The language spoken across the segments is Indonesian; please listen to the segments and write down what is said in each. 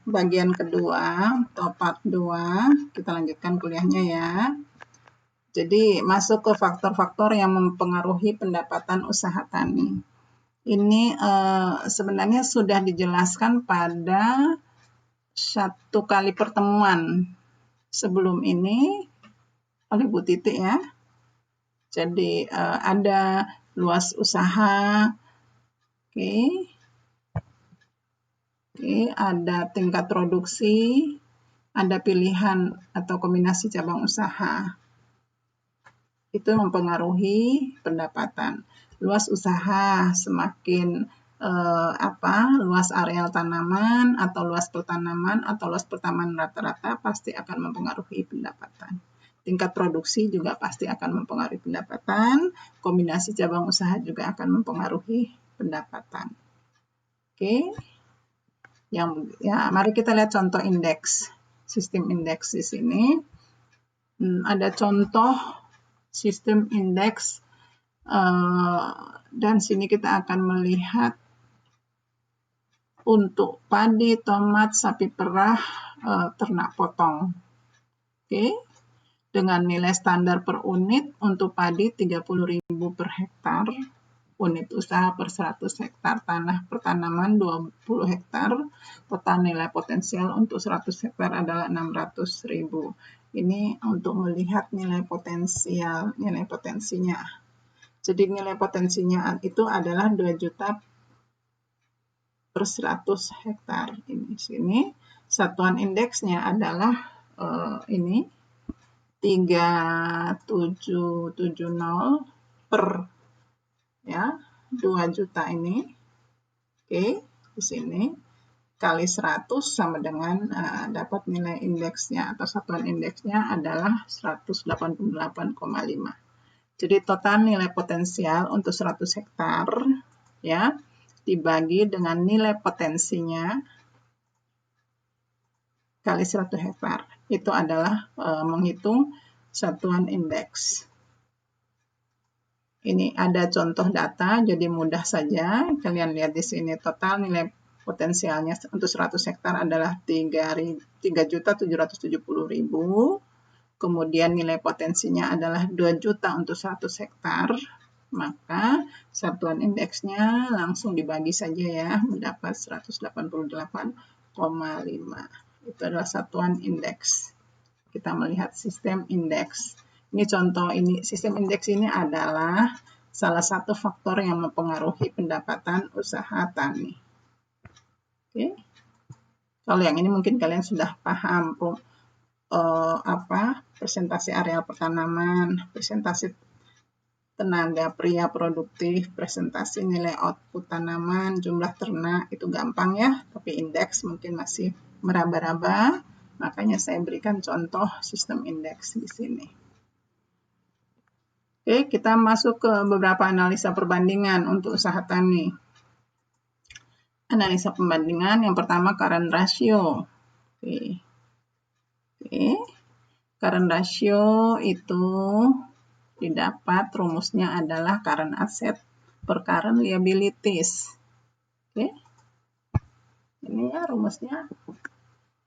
bagian kedua atau part 2. Kita lanjutkan kuliahnya ya. Jadi masuk ke faktor-faktor yang mempengaruhi pendapatan usaha tani. Ini sebenarnya sudah dijelaskan pada satu kali pertemuan sebelum ini oleh Bu Titik ya. Jadi ada luas usaha, oke, ada tingkat produksi, ada pilihan atau kombinasi cabang usaha. Itu mempengaruhi pendapatan. Luas usaha semakin luas areal tanaman atau luas pertanaman atau luas pertanaman rata-rata pasti akan mempengaruhi pendapatan. Tingkat produksi juga pasti akan mempengaruhi pendapatan. Kombinasi cabang usaha juga akan mempengaruhi pendapatan. Oke. Mari kita lihat contoh indeks. Sistem indeks di sini. Ada contoh sistem indeks dan sini kita akan melihat untuk padi, tomat, sapi perah, ternak potong. Oke. Dengan nilai standar per unit untuk padi 30.000 per hektar, unit usaha per 100 hektar tanah pertanaman 20 hektar, total nilai potensial untuk 100 hektar adalah 600.000. Ini untuk melihat nilai potensinya. Jadi nilai potensinya itu adalah 2 juta per 100 hektar. Ini sini satuan indeksnya adalah ini 3770 per 2 juta ini. Oke, di sini kali 100 sama dengan dapat nilai indeksnya atau satuan indeksnya adalah 188,5. Jadi total nilai potensial untuk 100 hektar ya dibagi dengan nilai potensinya kali 100 hektar. Itu adalah menghitung satuan indeks. Ini ada contoh data, jadi mudah saja. Kalian lihat di sini total nilai potensialnya untuk 100 hektar adalah 3.770.000. Kemudian nilai potensinya adalah 2 juta untuk 100 hektar. Maka satuan indeksnya langsung dibagi saja ya, mendapat 188,5. Itu adalah satuan indeks. Kita melihat sistem indeks. Ini contoh ini, sistem indeks ini adalah salah satu faktor yang mempengaruhi pendapatan usaha tani. Oke. Kalau yang ini mungkin kalian sudah paham presentasi areal pertanaman, presentasi tenaga pria produktif, presentasi nilai output tanaman, jumlah ternak, itu gampang ya, tapi indeks mungkin masih meraba-raba, makanya saya berikan contoh sistem indeks di sini. Oke, kita masuk ke beberapa analisa perbandingan untuk usaha tani. Analisa perbandingan yang pertama current ratio. Oke. Current ratio itu didapat rumusnya adalah current asset per current liabilities. Oke. Ini ya rumusnya.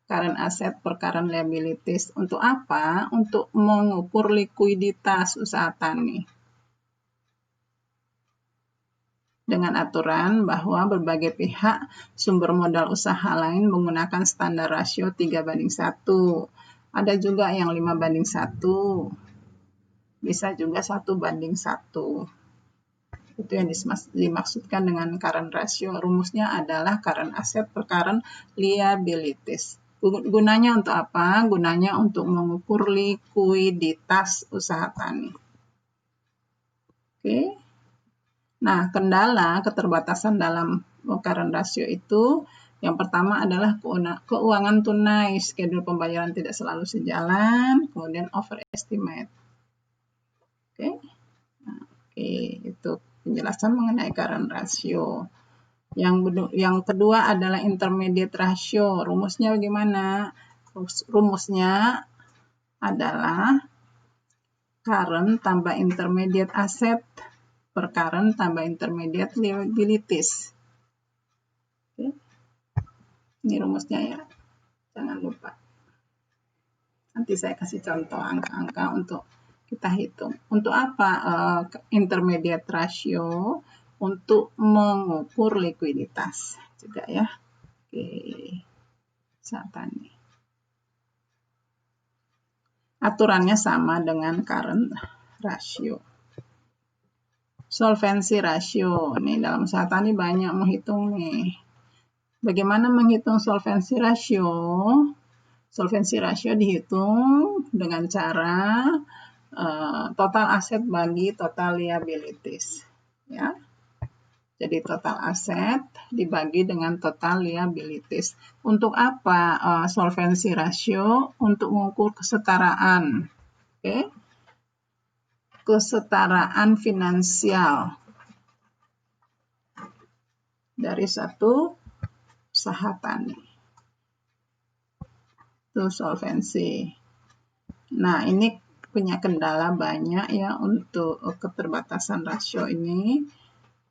Current asset per current liabilities. Untuk apa? Untuk mengukur likuiditas usaha tani. Dengan aturan bahwa berbagai pihak sumber modal usaha lain menggunakan standar rasio 3:1. Ada juga yang 5:1. Bisa juga 1:1. Itu yang dimaksudkan dengan current ratio. Rumusnya adalah current asset per current liabilities. Gunanya untuk apa? Gunanya untuk mengukur likuiditas usaha tani. Oke. Nah, kendala keterbatasan dalam current ratio itu yang pertama adalah keuangan tunai, schedule pembayaran tidak selalu sejalan, kemudian overestimate. Oke. Nah, itu penjelasan mengenai current ratio. Yang kedua adalah intermediate ratio. Rumusnya bagaimana? Rumusnya adalah current tambah intermediate asset per current tambah intermediate liabilities. Oke. Ini rumusnya ya. Jangan lupa. Nanti saya kasih contoh angka-angka untuk kita hitung. Untuk apa intermediate ratio? Untuk mengukur likuiditas juga ya. Oke, Satani. Aturannya sama dengan current ratio. Solvency ratio. Nih dalam Satani banyak menghitung nih. Bagaimana menghitung solvency ratio? Solvency ratio dihitung dengan cara total aset bagi total liabilities. Ya. Jadi total aset dibagi dengan total liabilities. Untuk apa solvency ratio? Untuk mengukur kesetaraan. Oke. Kesetaraan finansial dari satu usaha tani. Itu solvency. Nah, ini punya kendala banyak ya untuk keterbatasan rasio ini.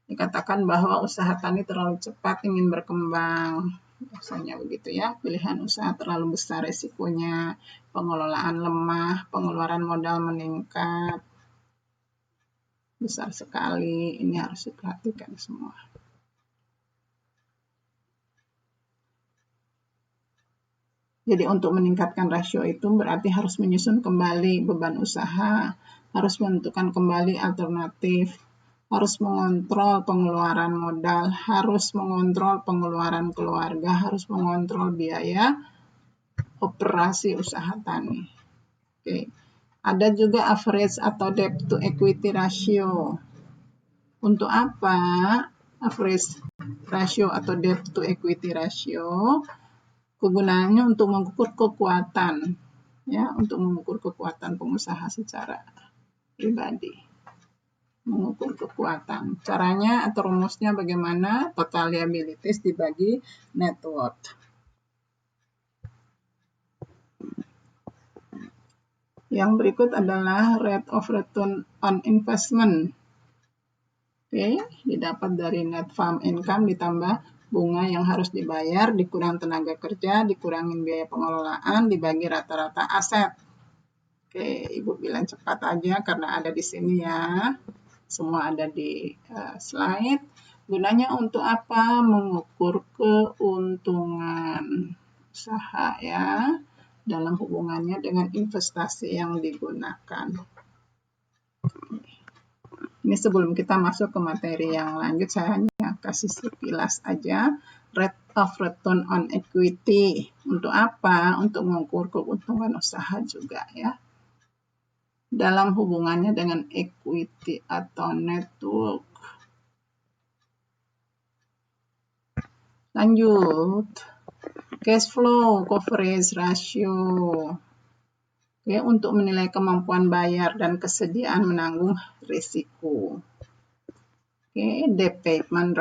Dikatakan bahwa usaha tani terlalu cepat ingin berkembang. Biasanya begitu ya, pilihan usaha terlalu besar resikonya, pengelolaan lemah, pengeluaran modal meningkat, besar sekali, ini harus diperhatikan semua. Jadi untuk meningkatkan rasio itu berarti harus menyusun kembali beban usaha, harus menentukan kembali alternatif, harus mengontrol pengeluaran modal, harus mengontrol pengeluaran keluarga, harus mengontrol biaya operasi usaha tani. Oke. Ada juga average atau debt to equity ratio. Untuk apa average ratio atau debt to equity ratio? Kegunaannya untuk mengukur kekuatan, ya, untuk mengukur kekuatan pengusaha secara pribadi. Mengukur kekuatan. Caranya atau rumusnya bagaimana? Total liabilities dibagi net worth. Yang berikut adalah rate of return on investment. Oke, didapat dari net farm income ditambah bunga yang harus dibayar, dikurang tenaga kerja, dikurangin biaya pengelolaan, dibagi rata-rata aset. Oke, Ibu bilang cepat aja karena ada di sini ya. Semua ada di slide. Gunanya untuk apa? Mengukur keuntungan usaha ya, dalam hubungannya dengan investasi yang digunakan. Ini sebelum kita masuk ke materi yang lanjut, saya hanya kasih sekilas aja. Rate of return on equity. Untuk apa? Untuk mengukur keuntungan usaha juga ya. Dalam hubungannya dengan equity atau network. Lanjut. Cash flow coverage ratio. Oke, untuk menilai kemampuan bayar dan kesediaan menanggung risiko. Oke, debt payment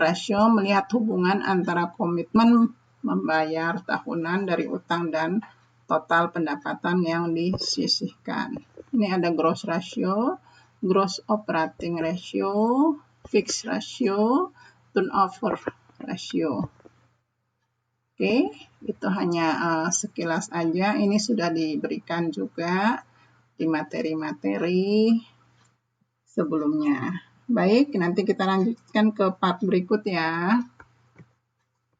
ratio melihat hubungan antara komitmen membayar tahunan dari utang dan total pendapatan yang disisihkan. Ini ada gross ratio, gross operating ratio, fixed ratio, turnover ratio. Oke, itu hanya sekilas aja. Ini sudah diberikan juga di materi-materi sebelumnya. Baik, nanti kita lanjutkan ke part berikut ya.